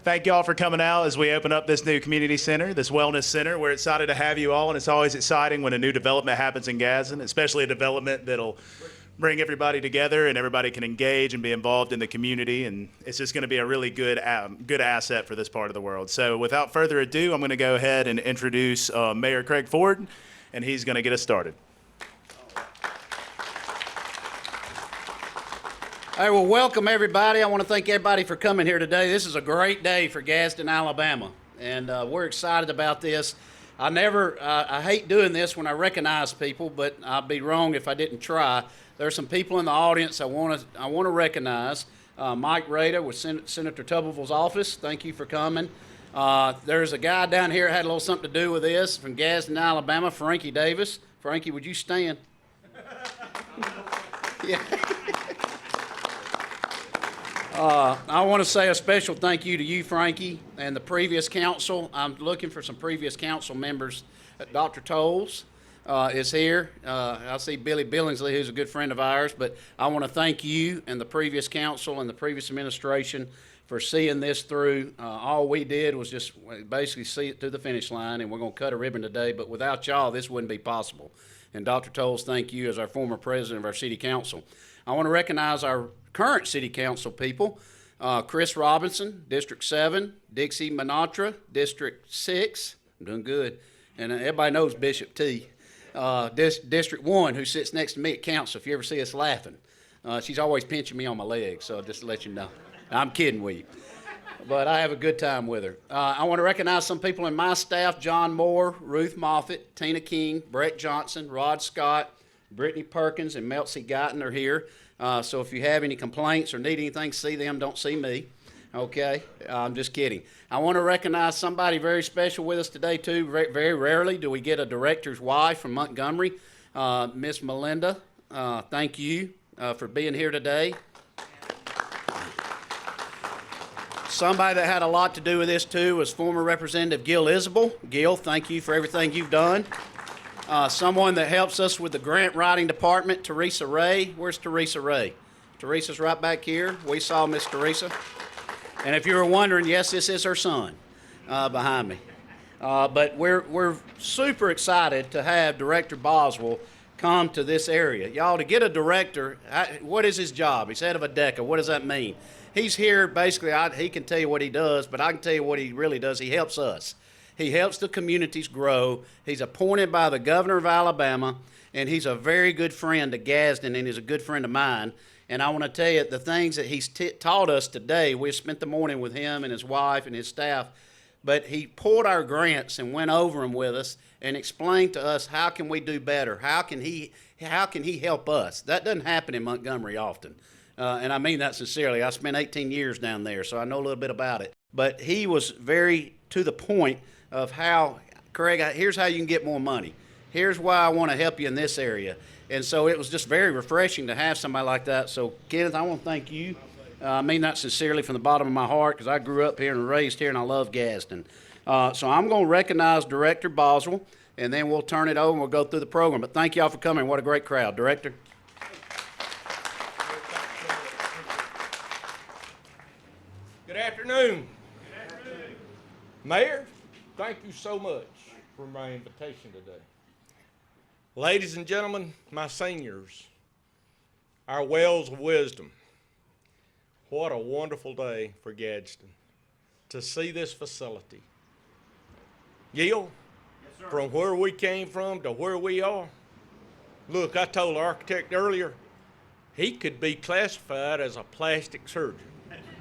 Thank y'all for coming out as we open up this new community center, this wellness center. We're excited to have you all, and it's always exciting when a new development happens in Gadsden, especially a development that'll bring everybody together and everybody can engage and be involved in the community, and it's just going to be a really good asset for this part of the world. So without further ado, I'm going to go ahead and introduce Mayor Craig Ford, and he's going to get us started. All right, well, welcome everybody. I want to thank everybody for coming here today. This is a great day for Gadsden, Alabama, and we're excited about this. I hate doing this when I recognize people, but I'd be wrong if I didn't try. There are some people in the audience I want to recognize. Mike Rader with Senator Tuberville's office. Thank you for coming. There's a guy down here that had a little something to do with this from Gadsden, Alabama, Frankie Davis. Frankie, would you stand? Yeah. I want to say a special thank you to you, Frankie, and the previous council. I'm looking for some previous council members. Dr. Tolles is here. I see Billy Billingsley, who's a good friend of ours, but I want to thank you and the previous council and the previous administration for seeing this through. All we did was just basically see it through the finish line, and we're going to cut a ribbon today, but without y'all, this wouldn't be possible. And Dr. Tolles, thank you as our former president of our city council. I want to recognize our current city council people, Chris Robinson, District 7, Dixie Manatra, District 6, I'm doing good, and everybody knows Bishop T. District 1, who sits next to me at council, if you ever see us laughing. She's always pinching me on my leg, so just to let you know. I'm kidding with you, but I have a good time with her. I want to recognize some people in my staff: John Moore, Ruth Moffitt, Tina King, Brett Johnson, Rod Scott, Brittany Perkins, and Melcy Guyton are here. So if you have any complaints or need anything, see them, don't see me. Okay? I'm just kidding. I want to recognize somebody very special with us today, too. Very rarely do we get a director's wife from Montgomery, Miss Melinda. Thank you for being here today. Somebody that had a lot to do with this, too, was former Representative Gil Isabel. Gil, thank you for everything you've done. Someone that helps us with the grant writing department, Teresa Ray. Where's Teresa Ray? Teresa's right back here. We saw Miss Teresa. And if you were wondering, yes, this is her son behind me. But we're super excited to have Director Boswell come to this area. Y'all, to get a director, what is his job? He's head of ADECA. What does that mean? He's here, basically, he can tell you what he does, but I can tell you what he really does. He helps us. He helps the communities grow. He's appointed by the governor of Alabama, and he's a very good friend to Gadsden, and he's a good friend of mine. And I want to tell you the things that he's taught us today. We spent the morning with him and his wife and his staff, but he pulled our grants and went over them with us and explained to us how can we do better. How can he help us? That doesn't happen in Montgomery often, and I mean that sincerely. I spent 18 years down there, so I know a little bit about it. But he was very to the point of how, Craig, here's how you can get more money. Here's why I want to help you in this area. And so it was just very refreshing to have somebody like that. So, Kenneth, I want to thank you. I mean that sincerely from the bottom of my heart, because I grew up here and raised here, and I love Gadsden. So I'm going to recognize Director Boswell, and then we'll turn it over and we'll go through the program. But thank y'all for coming. What a great crowd. Director. Good afternoon. Mayor, thank you so much for my invitation today. Ladies and gentlemen, my seniors, our wells of wisdom, what a wonderful day for Gadsden to see this facility. Gil, yes, from where we came from to where we are, look, I told the architect earlier, he could be classified as a plastic surgeon.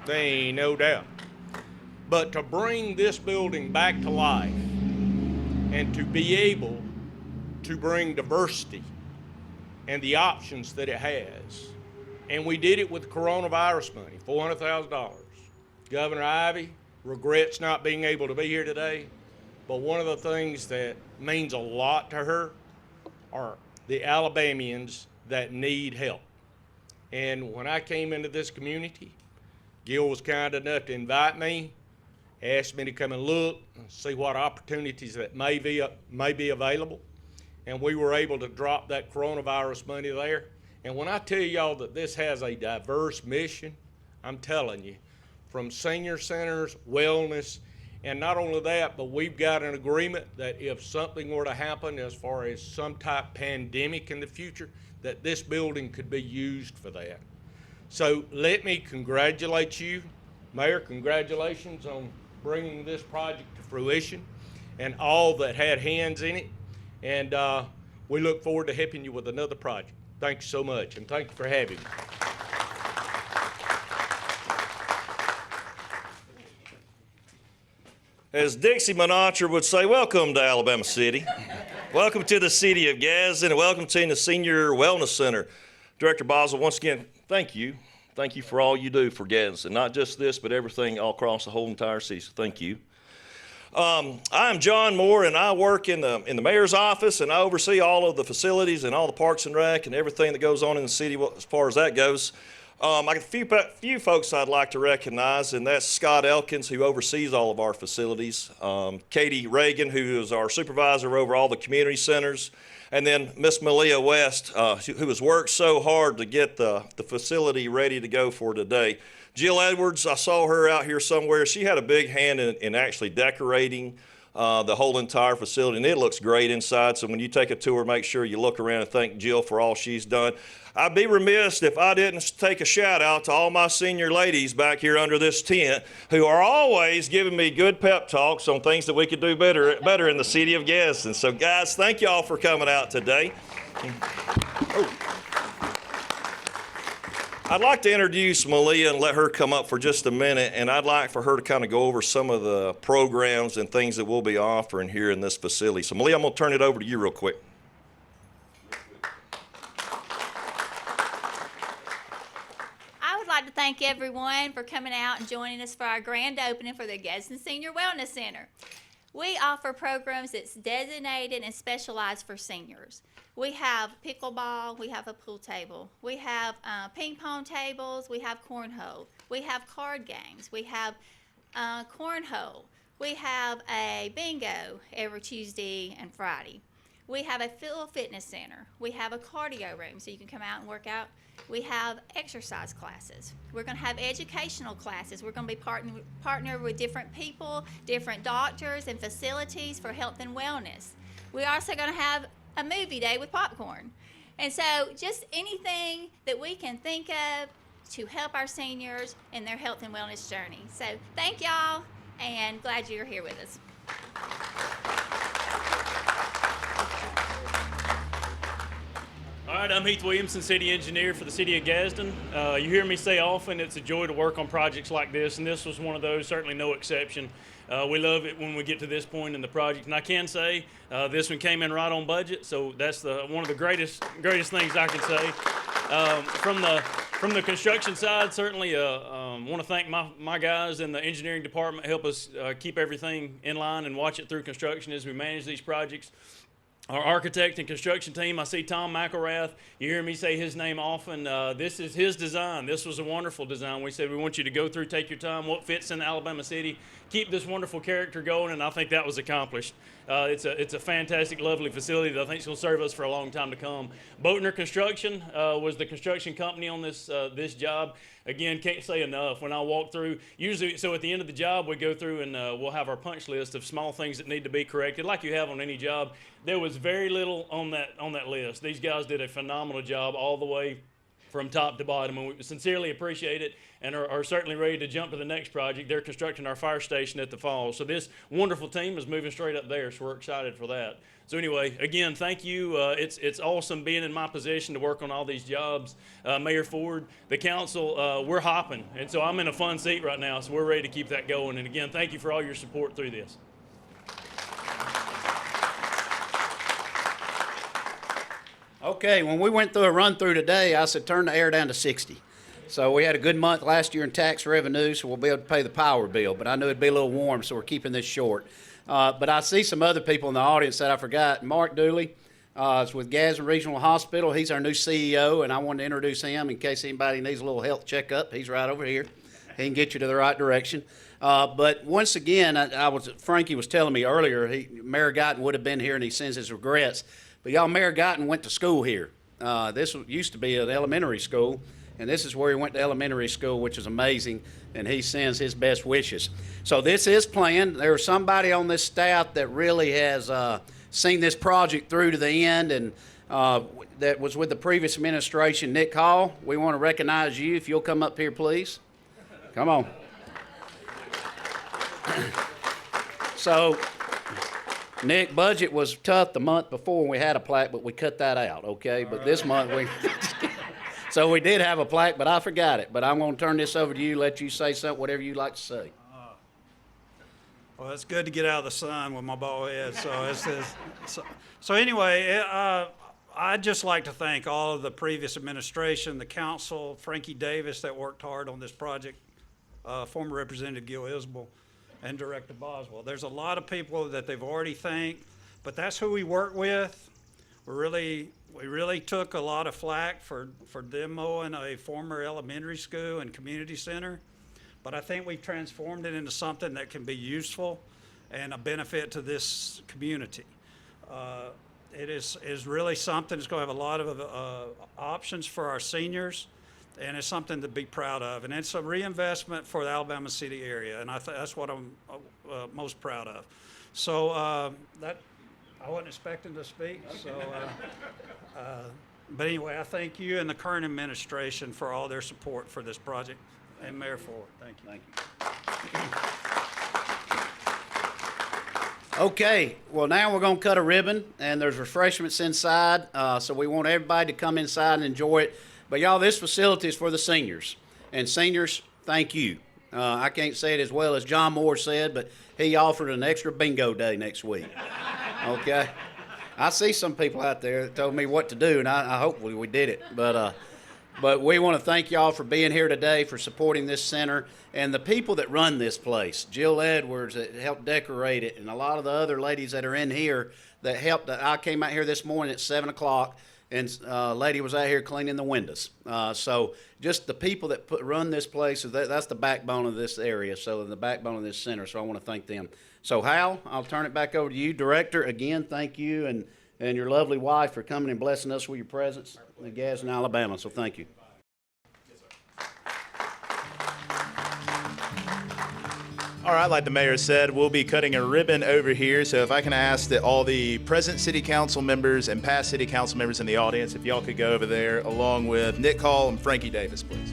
There ain't no doubt. But to bring this building back to life and to be able to bring diversity and the options that it has, and we did it with coronavirus money, $400,000. Governor Ivey regrets not being able to be here today, but one of the things that means a lot to her are the Alabamians that need help. And when I came into this community, Gil was kind enough to invite me, asked me to come and look and see what opportunities that may be available. And we were able to drop that coronavirus money there. And when I tell y'all that this has a diverse mission, I'm telling you, from senior centers, wellness, and not only that, but we've got an agreement that if something were to happen as far as some type pandemic in the future, that this building could be used for that. So let me congratulate you, Mayor, congratulations on bringing this project to fruition and all that had hands in it. And we look forward to helping you with another project. Thank you so much, and thank you for having me. As Dixie Monacher would say, welcome to Alabama City. Welcome to the City of Gadsden, and welcome to the Senior Wellness Center. Director Boswell, once again, thank you. Thank you for all you do for Gadsden, not just this, but everything all across the whole entire city, so thank you. I'm John Moore, and I work in the mayor's office, and I oversee all of the facilities and all the parks and rec and everything that goes on in the city as far as that goes. I got a few folks I'd like to recognize, and that's Scott Elkins, who oversees all of our facilities, Katie Reagan, who is our supervisor over all the community centers, and then Miss Malia West, who has worked so hard to get the facility ready to go for today. Jill Edwards, I saw her out here somewhere. She had a big hand in actually decorating the whole entire facility, and it looks great inside. So when you take a tour, make sure you look around and thank Jill for all she's done. I'd be remiss if I didn't take a shout out to all my senior ladies back here under this tent who are always giving me good pep talks on things that we could do better in the City of Gadsden. So guys, thank y'all for coming out today. I'd like to introduce Malia and let her come up for just a minute, and I'd like for her to kind of go over some of the programs and things that we'll be offering here in this facility. So Malia, I'm going to turn it over to you real quick. I would like to thank everyone for coming out and joining us for our grand opening for the Gadsden Senior Wellness Center. We offer programs that's designated and specialized for seniors. We have pickleball, we have a pool table, we have ping pong tables, we have cornhole, we have card games, we have cornhole, we have a bingo every Tuesday and Friday. We have a full fitness center. We have a cardio room so you can come out and work out. We have exercise classes. We're going to have educational classes. We're going to be partner with different people, different doctors and facilities for health and wellness. We're also going to have a movie day with popcorn. And so just anything that we can think of to help our seniors in their health and wellness journey. So thank y'all, and glad you're here with us. All right, I'm Heath Williamson, City Engineer for the City of Gadsden. You hear me say often it's a joy to work on projects like this, and this was one of those, certainly no exception. We love it when we get to this point in the project, and I can say this one came in right on budget, so that's one of the greatest things I can say. From the construction side, certainly want to thank my guys in the engineering department help us keep everything in line and watch it through construction as we manage these projects. Our architect and construction team, I see Tom McElrath. You hear me say his name often. This is his design. This was a wonderful design. We said we want you to go through, take your time, what fits in Alabama City, keep this wonderful character going, and I think that was accomplished. It's a fantastic, lovely facility that I think is going to serve us for a long time to come. Boatner Construction was the construction company on this job. Again, can't say enough. When I walk through, usually, so at the end of the job, we go through and we'll have our punch list of small things that need to be corrected, like you have on any job. There was very little on that list. These guys did a phenomenal job all the way from top to bottom, and we sincerely appreciate it and are certainly ready to jump to the next project. They're constructing our fire station at the Falls. So this wonderful team is moving straight up there, so we're excited for that. So anyway, again, thank you. It's awesome being in my position to work on all these jobs. Mayor Ford, the council, we're hopping, and so I'm in a fun seat right now, so we're ready to keep that going. And again, thank you for all your support through this. Okay, when we went through a run-through today, I said turn the air down to 60. So we had a good month last year in tax revenue, so we'll be able to pay the power bill. But I knew it'd be a little warm, so we're keeping this short. But I see some other people in the audience that I forgot. Mark Dooley is with Gadsden Regional Hospital. He's our new CEO, and I wanted to introduce him in case anybody needs a little health checkup. He's right over here. He can get you to the right direction. But once again, Frankie was telling me earlier, Mayor Guyton would have been here, and he sends his regrets. But y'all, Mayor Guyton went to school here. This used to be an elementary school, And this is where he went to elementary school, which is amazing, and he sends his best wishes. So this is planned. There's somebody on this staff that really has seen this project through to the end, and that was with the previous administration, Nick Hall. We want to recognize you. If you'll come up here, please. Come on. So, Nick, budget was tough the month before when we had a plaque, but we cut that out, okay? But this month we... So we did have a plaque, but I forgot it. But I'm going to turn this over to you, let you say something, whatever you'd like to say. Well, it's good to get out of the sun with my bald head. So anyway, I'd just like to thank all of the previous administration, the council, Frankie Davis that worked hard on this project, former Representative Gil Isbell, and Director Boswell. There's a lot of people that they've already thanked, but that's who we work with. We really took a lot of flack for demoing a former elementary school and community center, but I think we've transformed it into something that can be useful and a benefit to this community. It is really something that's going to have a lot of options for our seniors, and it's something to be proud of. And it's a reinvestment for the Alabama City area, and that's what I'm most proud of. So I wasn't expecting to speak, so. But anyway, I thank you and the current administration for all their support for this project, and Mayor Ford, thank you. Thank you. Okay, well, now we're going to cut a ribbon, and there's refreshments inside, so we want everybody to come inside and enjoy it. But y'all, this facility is for the seniors, and seniors, thank you. I can't say it as well as John Moore said, but he offered an extra bingo day next week. Okay? I see some people out there that told me what to do, and I hopefully we did it. But we want to thank y'all for being here today, for supporting this center, and the people that run this place. Jill Edwards that helped decorate it, and a lot of the other ladies that are in here that helped. I came out here this morning at 7 o'clock, and a lady was out here cleaning the windows. So just the people that run this place, that's the backbone of this area, so the backbone of this center, so I want to thank them. So Hal, I'll turn it back over to you. Director, again, thank you and your lovely wife for coming and blessing us with your presence in Gadsden, Alabama, so thank you. All right, like the mayor said, we'll be cutting a ribbon over here. So if I can ask that all the present city council members and past city council members in the audience, if y'all could go over there along with Nick Hall and Frankie Davis, please.